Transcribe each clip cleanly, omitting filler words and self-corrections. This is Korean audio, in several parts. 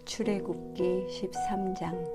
출애굽기 13장.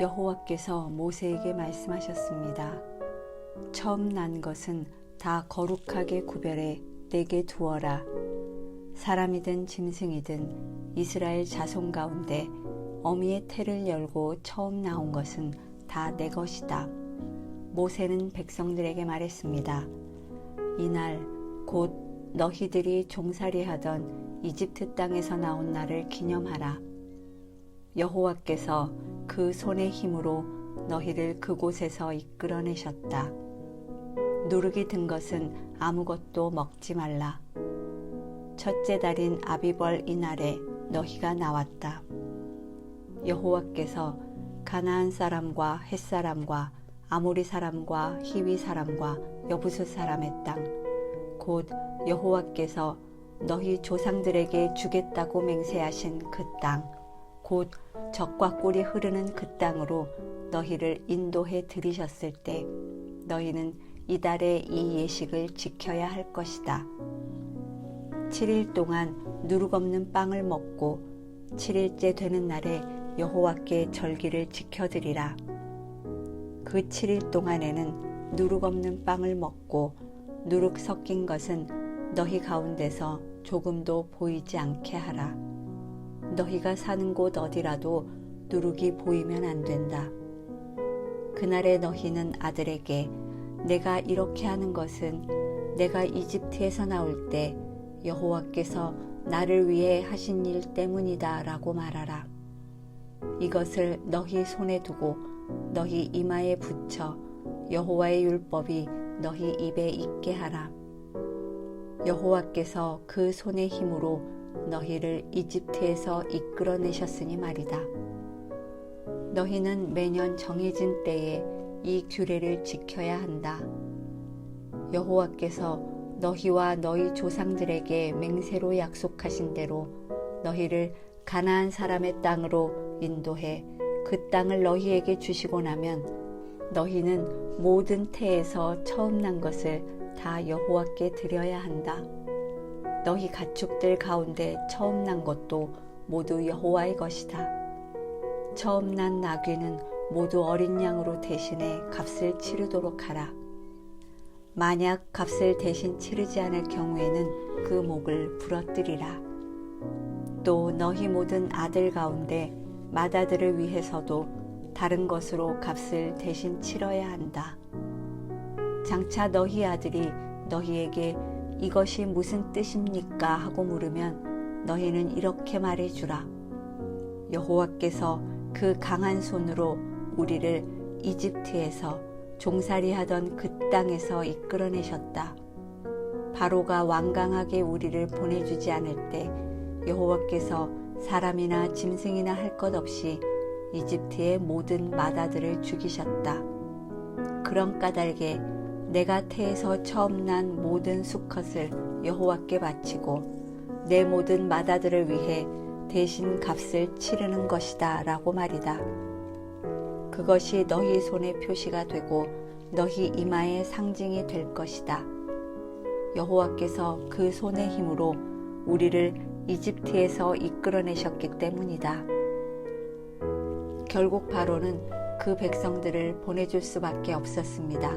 여호와께서 모세에게 말씀하셨습니다. 처음 난 것은 다 거룩하게 구별해 내게 두어라. 사람이든 짐승이든 이스라엘 자손 가운데 어미의 태를 열고 처음 나온 것은 다 내 것이다. 모세는 백성들에게 말했습니다. 이날 곧 너희들이 종살이하던 이집트 땅에서 나온 날을 기념하라. 여호와께서 그 손의 힘으로 너희를 그곳에서 이끌어내셨다. 누룩이 든 것은 아무것도 먹지 말라. 첫째 달인 아비벌 이날에 너희가 나왔다. 여호와께서 가나안 사람과 헷 사람과 아모리 사람과 히위 사람과 여부스 사람의 땅, 곧 여호와께서 너희 조상들에게 주겠다고 맹세하신 그 땅, 곧 젖과 꿀이 흐르는 그 땅으로 너희를 인도해 들이셨을 때 너희는 이달의 이 예식을 지켜야 할 것이다. 7일 동안 누룩 없는 빵을 먹고 7일째 되는 날에 여호와께 절기를 지켜드리라. 그 7일 동안에는 누룩 없는 빵을 먹고 누룩 섞인 것은 너희 가운데서 조금도 보이지 않게 하라. 너희가 사는 곳 어디라도 누룩이 보이면 안 된다. 그날에 너희는 아들에게 내가 이렇게 하는 것은 내가 이집트에서 나올 때 여호와께서 나를 위해 하신 일 때문이다 라고 말하라. 이것을 너희 손에 두고 너희 이마에 붙여 여호와의 율법이 너희 입에 있게 하라. 여호와께서 그 손의 힘으로 너희를 이집트에서 이끌어내셨으니 말이다. 너희는 매년 정해진 때에 이 규례를 지켜야 한다. 여호와께서 너희와 너희 조상들에게 맹세로 약속하신 대로 너희를 가나안 사람의 땅으로 인도해 그 땅을 너희에게 주시고 나면 너희는 모든 태에서 처음 난 것을 다 여호와께 드려야 한다. 너희 가축들 가운데 처음 난 것도 모두 여호와의 것이다. 처음 난 나귀는 모두 어린 양으로 대신해 값을 치르도록 하라. 만약 값을 대신 치르지 않을 경우에는 그 목을 부러뜨리라. 또 너희 모든 아들 가운데 맏아들을 위해서도 다른 것으로 값을 대신 치러야 한다. 장차 너희 아들이 너희에게 이것이 무슨 뜻입니까? 하고 물으면 너희는 이렇게 말해주라. 여호와께서 그 강한 손으로 우리를 이집트에서 종살이하던 그 땅에서 이끌어내셨다. 바로가 완강하게 우리를 보내주지 않을 때 여호와께서 사람이나 짐승이나 할 것 없이 이집트의 모든 맏아들을 죽이셨다. 그런 까닭에 내가 태에서 처음 난 모든 수컷을 여호와께 바치고 내 모든 맏아들을 위해 대신 값을 치르는 것이다 라고 말이다. 그것이 너희 손의 표시가 되고 너희 이마의 상징이 될 것이다. 여호와께서 그 손의 힘으로 우리를 이집트에서 이끌어내셨기 때문이다. 결국 바로는 그 백성들을 보내줄 수밖에 없었습니다.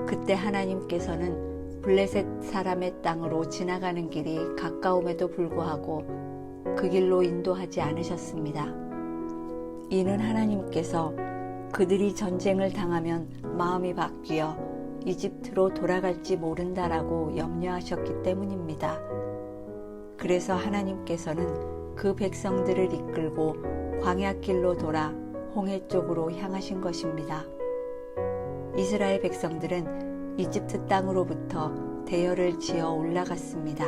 그때 하나님께서는 블레셋 사람의 땅으로 지나가는 길이 가까움에도 불구하고 그 길로 인도하지 않으셨습니다. 이는 하나님께서 그들이 전쟁을 당하면 마음이 바뀌어 이집트로 돌아갈지 모른다라고 염려하셨기 때문입니다. 그래서 하나님께서는 그 백성들을 이끌고 광야길로 돌아 홍해 쪽으로 향하신 것입니다. 이스라엘 백성들은 이집트 땅으로부터 대열을 지어 올라갔습니다.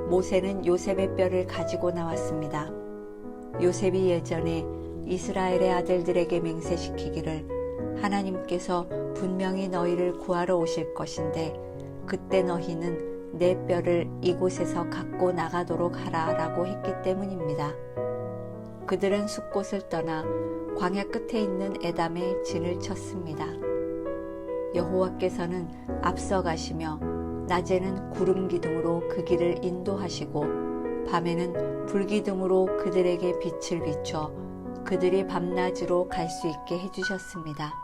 모세는 요셉의 뼈를 가지고 나왔습니다. 요셉이 예전에 이스라엘의 아들들에게 맹세시키기를 하나님께서 분명히 너희를 구하러 오실 것인데 그때 너희는 내 뼈를 이곳에서 갖고 나가도록 하라 라고 했기 때문입니다. 그들은 숲곳을 떠나 광야 끝에 있는 에담에 진을 쳤습니다. 여호와께서는 앞서 가시며 낮에는 구름 기둥으로 그 길을 인도하시고 밤에는 불기둥으로 그들에게 빛을 비춰 그들이 밤낮으로 갈 수 있게 해주셨습니다.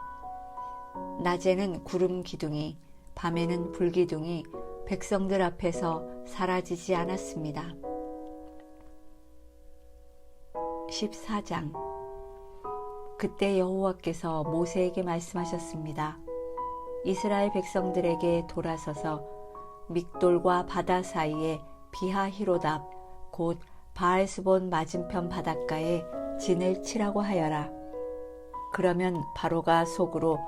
낮에는 구름 기둥이, 밤에는 불기둥이 백성들 앞에서 사라지지 않았습니다. 14장. 그때 여호와께서 모세에게 말씀하셨습니다. 이스라엘 백성들에게 돌아서서 믹돌과 바다 사이에 비하히로답 곧 바알스본 맞은편 바닷가에 진을 치라고 하여라. 그러면 바로가 속으로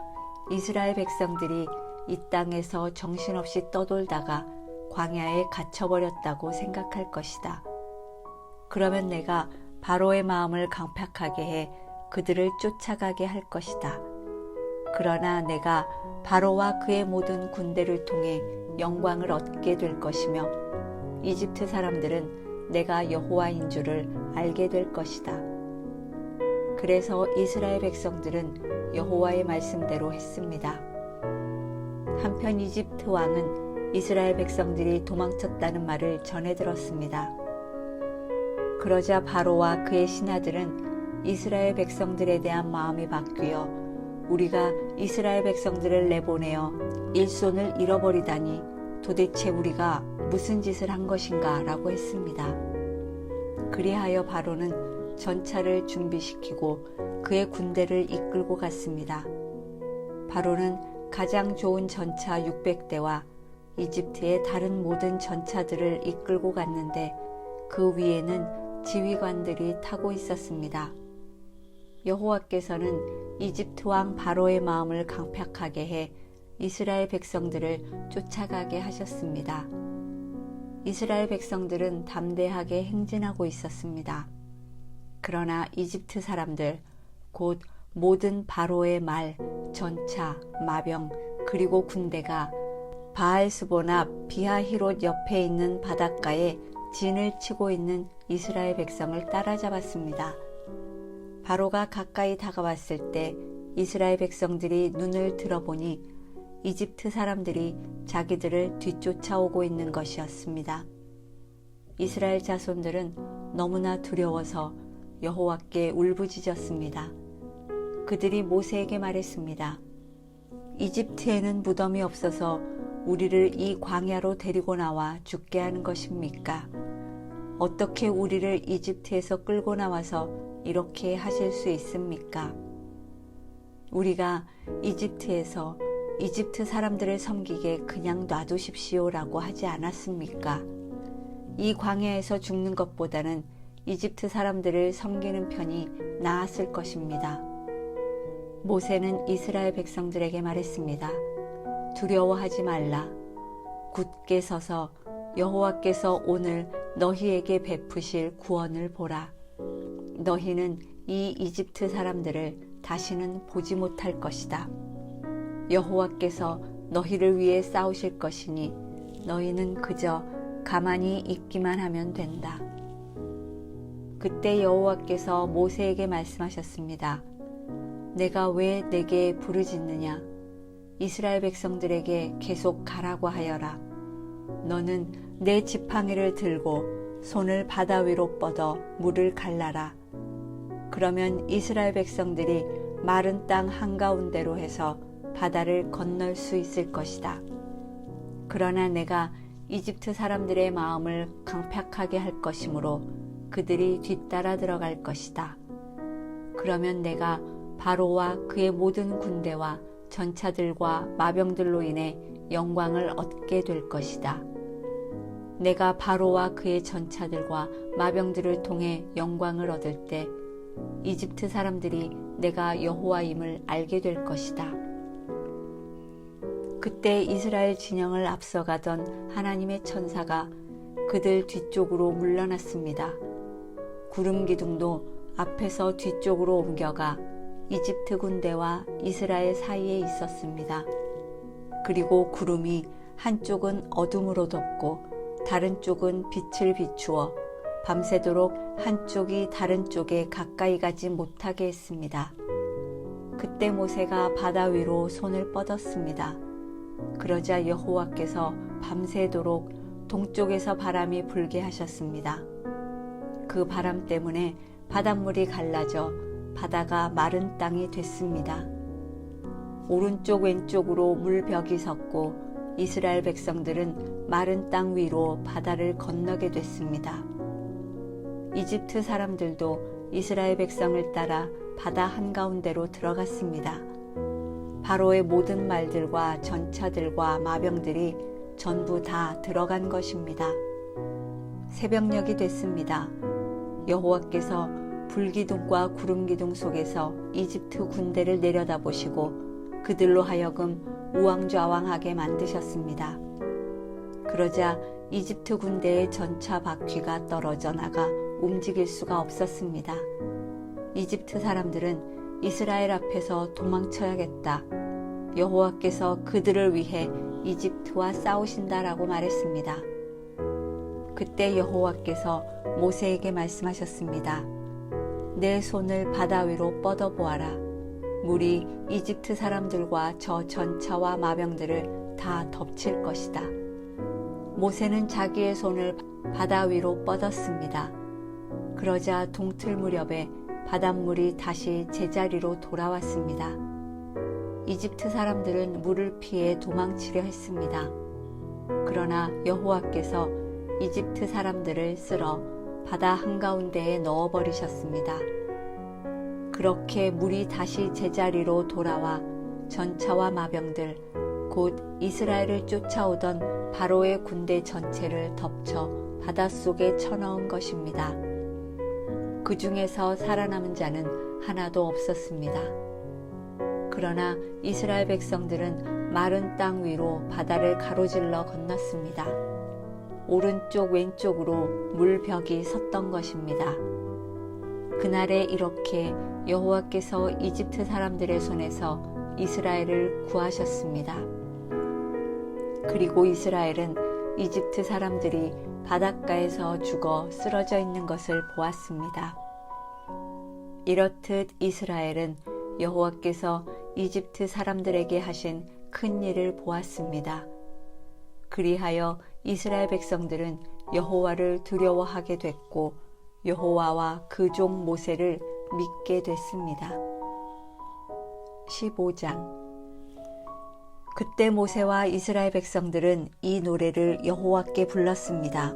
이스라엘 백성들이 이 땅에서 정신없이 떠돌다가 광야에 갇혀버렸다고 생각할 것이다. 그러면 내가 바로의 마음을 강팍하게 해 그들을 쫓아가게 할 것이다. 그러나 내가 바로와 그의 모든 군대를 통해 영광을 얻게 될 것이며 이집트 사람들은 내가 여호와인 줄을 알게 될 것이다. 그래서 이스라엘 백성들은 여호와의 말씀대로 했습니다. 한편 이집트 왕은 이스라엘 백성들이 도망쳤다는 말을 전해 들었습니다. 그러자 바로와 그의 신하들은 이스라엘 백성들에 대한 마음이 바뀌어 우리가 이스라엘 백성들을 내보내어 일손을 잃어버리다니 도대체 우리가 무슨 짓을 한 것인가 라고 했습니다. 그리하여 바로는 전차를 준비시키고 그의 군대를 이끌고 갔습니다. 바로는 가장 좋은 전차 600대와 이집트의 다른 모든 전차들을 이끌고 갔는데 그 위에는 지휘관들이 타고 있었습니다. 여호와께서는 이집트 왕 바로의 마음을 강팍하게 해 이스라엘 백성들을 쫓아가게 하셨습니다. 이스라엘 백성들은 담대하게 행진하고 있었습니다. 그러나 이집트 사람들, 곧 모든 바로의 말, 전차, 마병, 그리고 군대가 바알스본 앞 비하히롯 옆에 있는 바닷가에 진을 치고 있는 이스라엘 백성을 따라잡았습니다. 바로가 가까이 다가왔을 때 이스라엘 백성들이 눈을 들어보니 이집트 사람들이 자기들을 뒤쫓아오고 있는 것이었습니다. 이스라엘 자손들은 너무나 두려워서 여호와께 울부짖었습니다. 그들이 모세에게 말했습니다. 이집트에는 무덤이 없어서 우리를 이 광야로 데리고 나와 죽게 하는 것입니까? 어떻게 우리를 이집트에서 끌고 나와서 이렇게 하실 수 있습니까? 우리가 이집트에서 이집트 사람들을 섬기게 그냥 놔두십시오라고 하지 않았습니까? 이 광야에서 죽는 것보다는 이집트 사람들을 섬기는 편이 나았을 것입니다. 모세는 이스라엘 백성들에게 말했습니다. 두려워하지 말라. 굳게 서서 여호와께서 오늘 너희에게 베푸실 구원을 보라. 너희는 이 이집트 사람들을 다시는 보지 못할 것이다. 여호와께서 너희를 위해 싸우실 것이니 너희는 그저 가만히 있기만 하면 된다. 그때 여호와께서 모세에게 말씀하셨습니다. 내가 왜 내게 부르짖느냐? 이스라엘 백성들에게 계속 가라고 하여라. 너는 내 지팡이를 들고 손을 바다 위로 뻗어 물을 갈라라. 그러면 이스라엘 백성들이 마른 땅 한가운데로 해서 바다를 건널 수 있을 것이다. 그러나 내가 이집트 사람들의 마음을 강팍하게 할 것이므로 그들이 뒤따라 들어갈 것이다. 그러면 내가 바로와 그의 모든 군대와 전차들과 마병들로 인해 영광을 얻게 될 것이다. 내가 바로와 그의 전차들과 마병들을 통해 영광을 얻을 때 이집트 사람들이 내가 여호와임을 알게 될 것이다. 그때 이스라엘 진영을 앞서가던 하나님의 천사가 그들 뒤쪽으로 물러났습니다. 구름 기둥도 앞에서 뒤쪽으로 옮겨가 이집트 군대와 이스라엘 사이에 있었습니다. 그리고 구름이 한쪽은 어둠으로 덮고 다른 쪽은 빛을 비추어 밤새도록 한쪽이 다른 쪽에 가까이 가지 못하게 했습니다. 그때 모세가 바다 위로 손을 뻗었습니다. 그러자 여호와께서 밤새도록 동쪽에서 바람이 불게 하셨습니다. 그 바람 때문에 바닷물이 갈라져 바다가 마른 땅이 됐습니다. 오른쪽 왼쪽으로 물벽이 섰고 이스라엘 백성들은 마른 땅 위로 바다를 건너게 됐습니다. 이집트 사람들도 이스라엘 백성을 따라 바다 한가운데로 들어갔습니다. 바로의 모든 말들과 전차들과 마병들이 전부 다 들어간 것입니다. 새벽녘이 됐습니다. 여호와께서 불기둥과 구름기둥 속에서 이집트 군대를 내려다보시고 그들로 하여금 우왕좌왕하게 만드셨습니다. 그러자 이집트 군대의 전차 바퀴가 떨어져 나가 움직일 수가 없었습니다. 이집트 사람들은 이스라엘 앞에서 도망쳐야겠다. 여호와께서 그들을 위해 이집트와 싸우신다라고 말했습니다. 그때 여호와께서 모세에게 말씀하셨습니다. 내 손을 바다 위로 뻗어보아라. 물이 이집트 사람들과 저 전차와 마병들을 다 덮칠 것이다. 모세는 자기의 손을 바다 위로 뻗었습니다. 그러자 동틀 무렵에 바닷물이 다시 제자리로 돌아왔습니다. 이집트 사람들은 물을 피해 도망치려 했습니다. 그러나 여호와께서 이집트 사람들을 쓸어 바다 한가운데에 넣어버리셨습니다. 그렇게 물이 다시 제자리로 돌아와 전차와 마병들, 곧 이스라엘을 쫓아오던 바로의 군대 전체를 덮쳐 바닷속에 쳐넣은 것입니다. 그 중에서 살아남은 자는 하나도 없었습니다. 그러나 이스라엘 백성들은 마른 땅 위로 바다를 가로질러 건넜습니다. 오른쪽 왼쪽으로 물벽이 섰던 것입니다. 그날에 이렇게 여호와께서 이집트 사람들의 손에서 이스라엘을 구하셨습니다. 그리고 이스라엘은 이집트 사람들이 바닷가에서 죽어 쓰러져 있는 것을 보았습니다. 이렇듯 이스라엘은 여호와께서 이집트 사람들에게 하신 큰 일을 보았습니다. 그리하여 이스라엘 백성들은 여호와를 두려워하게 됐고 여호와와 그 종 모세를 믿게 됐습니다. 15장. 그때 모세와 이스라엘 백성들은 이 노래를 여호와께 불렀습니다.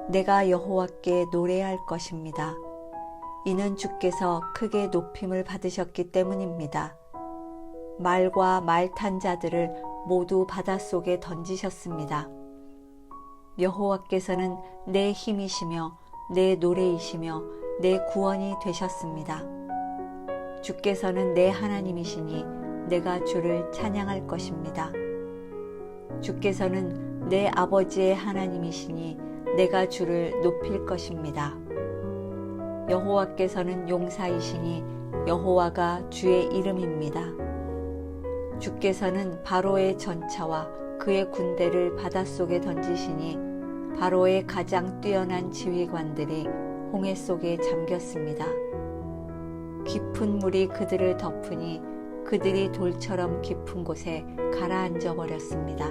내가 여호와께 노래할 것입니다. 이는 주께서 크게 높임을 받으셨기 때문입니다. 말과 말 탄 자들을 모두 바닷속에 던지셨습니다. 여호와께서는 내 힘이시며 내 노래이시며 내 구원이 되셨습니다. 주께서는 내 하나님이시니 내가 주를 찬양할 것입니다. 주께서는 내 아버지의 하나님이시니 내가 주를 높일 것입니다. 여호와께서는 용사이시니 여호와가 주의 이름입니다. 주께서는 바로의 전차와 그의 군대를 바닷속에 던지시니 바로의 가장 뛰어난 지휘관들이 홍해 속에 잠겼습니다. 깊은 물이 그들을 덮으니 그들이 돌처럼 깊은 곳에 가라앉아 버렸습니다.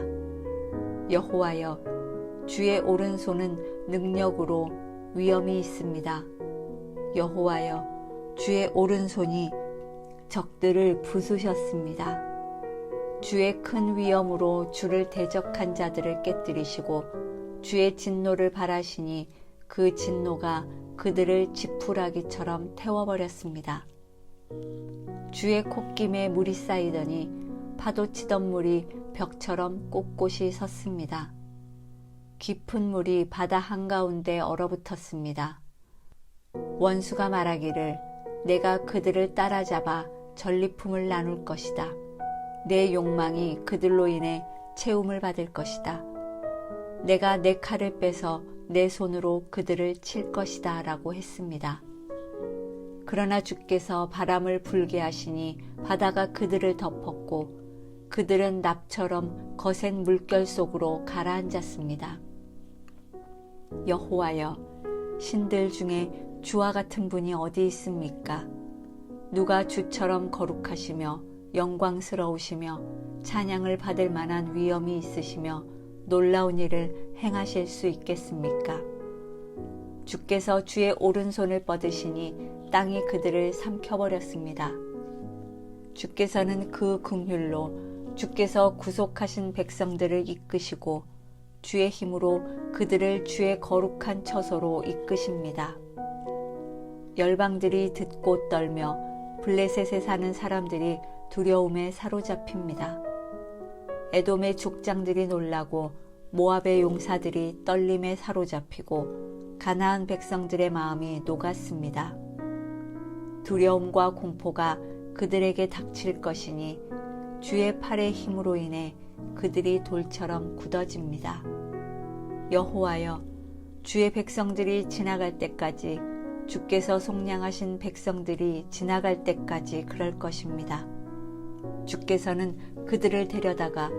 여호와여, 주의 오른손은 능력으로 위엄이 있습니다. 여호와여, 주의 오른손이 적들을 부수셨습니다. 주의 큰 위엄으로 주를 대적한 자들을 깨뜨리시고 주의 진노를 발하시니 그 진노가 그들을 지푸라기처럼 태워버렸습니다. 주의 콧김에 물이 쌓이더니 파도치던 물이 벽처럼 꼿꼿이 섰습니다. 깊은 물이 바다 한가운데 얼어붙었습니다. 원수가 말하기를 내가 그들을 따라잡아 전리품을 나눌 것이다. 내 욕망이 그들로 인해 채움을 받을 것이다. 내가 내 칼을 빼서 내 손으로 그들을 칠 것이다 라고 했습니다. 그러나 주께서 바람을 불게 하시니 바다가 그들을 덮었고 그들은 납처럼 거센 물결 속으로 가라앉았습니다. 여호와여, 신들 중에 주와 같은 분이 어디 있습니까? 누가 주처럼 거룩하시며 영광스러우시며 찬양을 받을 만한 위엄이 있으시며 놀라운 일을 행하실 수 있겠습니까? 주께서 주의 오른손을 뻗으시니 땅이 그들을 삼켜버렸습니다. 주께서는 그 긍휼로 주께서 구속하신 백성들을 이끄시고 주의 힘으로 그들을 주의 거룩한 처소로 이끄십니다. 열방들이 듣고 떨며 블레셋에 사는 사람들이 두려움에 사로잡힙니다. 에돔의 족장들이 놀라고 모압의 용사들이 떨림에 사로잡히고 가나안 백성들의 마음이 녹았습니다. 두려움과 공포가 그들에게 닥칠 것이니 주의 팔의 힘으로 인해 그들이 돌처럼 굳어집니다. 여호와여, 주의 백성들이 지나갈 때까지, 주께서 속량하신 백성들이 지나갈 때까지 그럴 것입니다. 주께서는 그들을 데려다가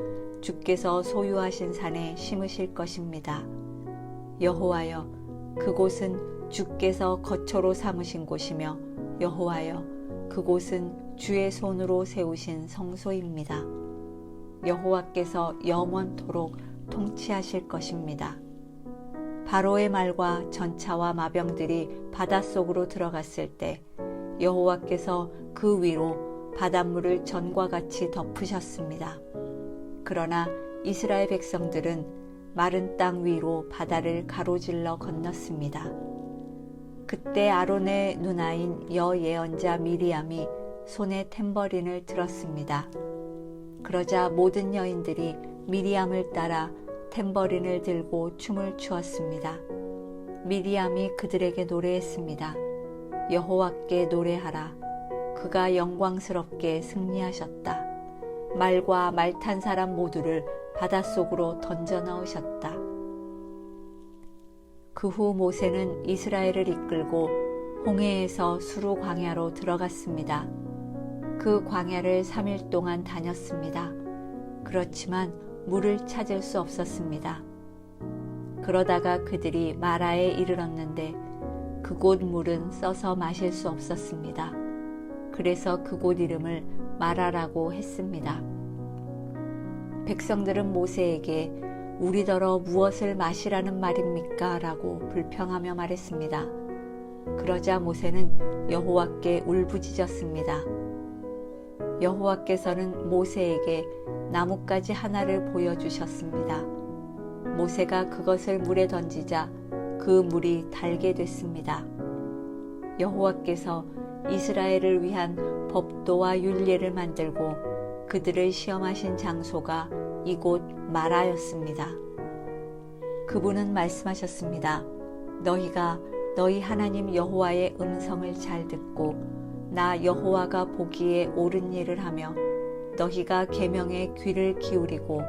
주께서 소유하신 산에 심으실 것입니다. 여호와여, 그곳은 주께서 거처로 삼으신 곳이며 여호와여, 그곳은 주의 손으로 세우신 성소입니다. 여호와께서 영원토록 통치하실 것입니다. 바로의 말과 전차와 마병들이 바닷속으로 들어갔을 때 여호와께서 그 위로 바닷물을 전과 같이 덮으셨습니다. 그러나 이스라엘 백성들은 마른 땅 위로 바다를 가로질러 건넜습니다. 그때 아론의 누나인 여예언자 미리암이 손에 탬버린을 들었습니다. 그러자 모든 여인들이 미리암을 따라 탬버린을 들고 춤을 추었습니다. 미리암이 그들에게 노래했습니다. 여호와께 노래하라. 그가 영광스럽게 승리하셨다. 말과 말 탄 사람 모두를 바닷속으로 던져 넣으셨다. 그 후 모세는 이스라엘을 이끌고 홍해에서 수루 광야로 들어갔습니다. 그 광야를 3일 동안 다녔습니다. 그렇지만 물을 찾을 수 없었습니다. 그러다가 그들이 마라에 이르렀는데 그곳 물은 써서 마실 수 없었습니다. 그래서 그곳 이름을 마라라고 했습니다. 백성들은 모세에게 우리더러 무엇을 마시라는 말입니까? 라고 불평하며 말했습니다. 그러자 모세는 여호와께 울부짖었습니다. 여호와께서는 모세에게 나뭇가지 하나를 보여주셨습니다. 모세가 그것을 물에 던지자 그 물이 달게 됐습니다. 여호와께서 이스라엘을 위한 법도와 율례를 만들고 그들을 시험하신 장소가 이곳 마라였습니다. 그분은 말씀하셨습니다. 너희가 너희 하나님 여호와의 음성을 잘 듣고 나 여호와가 보기에 옳은 일을 하며 너희가 계명에 귀를 기울이고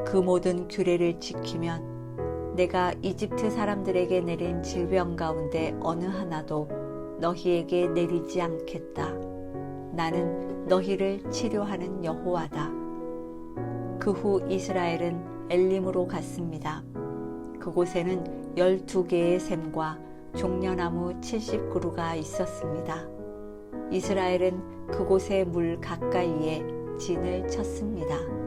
그 모든 규례를 지키면 내가 이집트 사람들에게 내린 질병 가운데 어느 하나도 너희에게 내리지 않겠다. 나는 너희를 치료하는 여호와다. 그 후 이스라엘은 엘림으로 갔습니다. 그곳에는 12개의 샘과 종려나무 70그루가 있었습니다. 이스라엘은 그곳의 물 가까이에 진을 쳤습니다.